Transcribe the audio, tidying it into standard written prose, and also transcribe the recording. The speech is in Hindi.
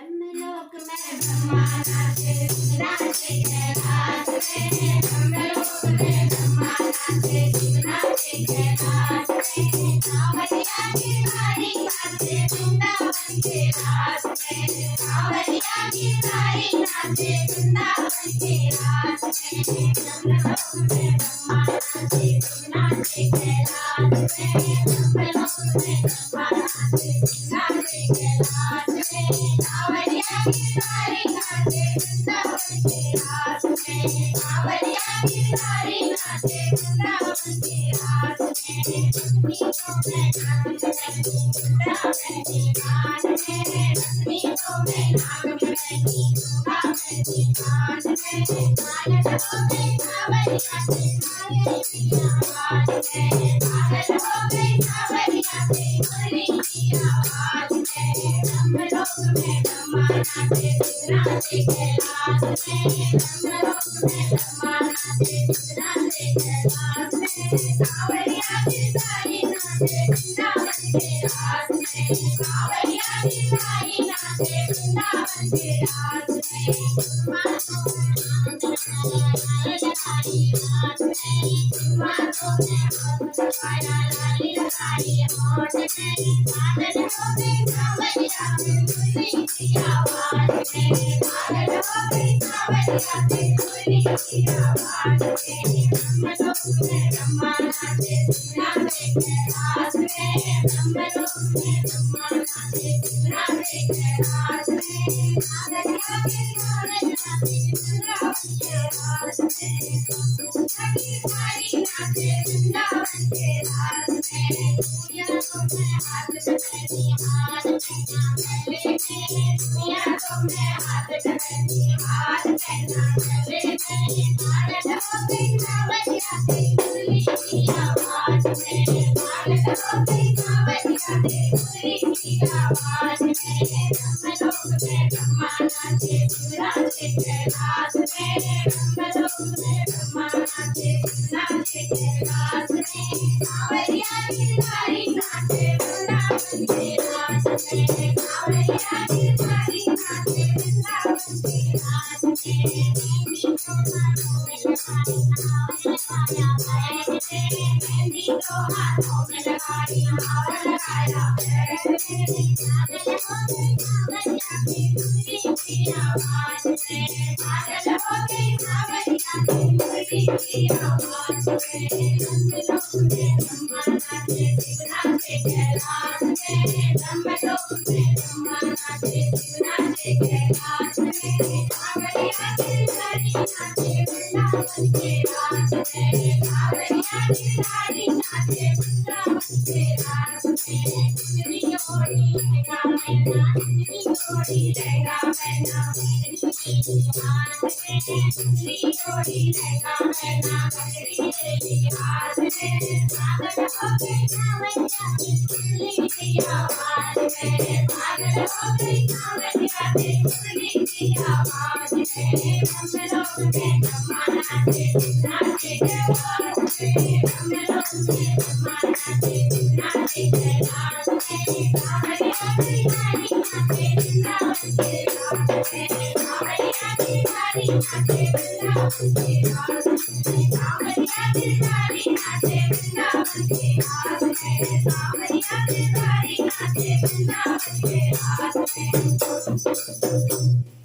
ब्रह्मलोक में ब्रह्मा नाचे नाचे कैलाश में। ब्रह्मलोक में ब्रह्मा नाचे नाचे कैलाश में। कांवरिया गिरधारी नाचे वृंदावन के रास में। कांवरिया गिरधारी नाचे वृंदावन के रास में। ब्रह्मलोक में ब्रह्मा नाचे नाचे कैलाश में। ब्रह्मलोक में ब्रह्मा नाचे नाचे कैलाश में। कांवरिया गिरधारी नाचे वृंदावन के रास में। कांवरिया गिरधारी नाचे वृंदावन के रास में। रश्मियों में नाग बैठी वृंदावन के घाट में। रश्मियों में नाग बैठी वृंदावन के घाट में। पागल हो गई कांवरिया से मुरली की आवाज में। पागल हो गई कांवरिया से मुरली की आवाज में। ब्रह्मलोक में ब्रह्मा नाचे नाचे कैलाश में। ब्रह्मलोक में ब्रह्मा नाचे नाचे कैलाश में। कांवरिया गिरधारी नाचे वृंदावन के रास में। कांवरिया गिरधारी नाचे वृंदावन के रास में। माथों में लगाई हाथ में। माथों में हाथ लगाई होठ में। पागल हो गई कांवरिया से मुरली की आवाज में। पागल हो गई कांवरिया से मुरली की आवाज में। ब्रह्मलोक में ब्रह्मा नाचे नाचे कैलाश में। ब्रह्मलोक में ब्रह्मा नाचे नाचे कैलाश में। कांवरिया गिरधारी नाचे वृंदावन के रास में। गिरधारी नाचे वृंदावन के रास में। दुनिया तुम्हें हाथ पकड़ी हाथ पहना गले में। दुनिया तुम्हें हाथ पकड़ी हाथ पहना गले में। पागल हो गई कांवरिया से मुरली की आवाज में। पागल हो गई कांवरिया से मुरली की आवाज में। ब्रह्मलोक में ब्रह्मा नाचे नाचे कैलाश में। ब्रह्मलोक में ब्रह्मा नाचे नाचे कैलाश में। कांवरिया गिरधारी नाचे वृंदावन के रास में। कांवरिया गिरधारी नाचे वृंदावन के रास में। मेहंदी तो हाथों में लगाई मेहंदी तो हाथों में लगाई और लगाया पैर में। पागल हो गई कांवरिया से मुरली की आवाज में। पागल हो गई कांवरिया से मुरली की आवाज में। ब्रह्मलोक में ब्रह्मा नाचे नाचे कैलाश में। ब्रह्मलोक में ब्रह्मा नाचे नाचे कैलाश में। कांवरिया गिरधारी नाचे वृंदावन के रास में। कांवरिया गिरधारी नाचे वृंदावन के रास में। चुनरी ओढ़ी लहंगा पहना चुनरी ओढ़ी लहंगा पहना मेरी तेरी हाथ में। चुनरी ओढ़ी लहंगा पहना मेरी तेरी हाथ में। पागल हो गई कांवरिया से मुरली की आवाज में। पागल हो गई कांवरिया से मुरली की आवाज में। ब्रह्मलोक में ब्रह्मा नाचे नाचे कैलाश में। ब्रह्मलोक में ब्रह्मा नाचे नाचे कैलाश में। कांवरिया गिरधारी नाचे वृंदावन के रास में। कांवरिया गिरधारी नाचे वृंदावन के रास में। कांवरिया गिरधारी नाचे वृंदावन के रास में। कांवरिया गिरधारी नाचे वृंदावन के रास में।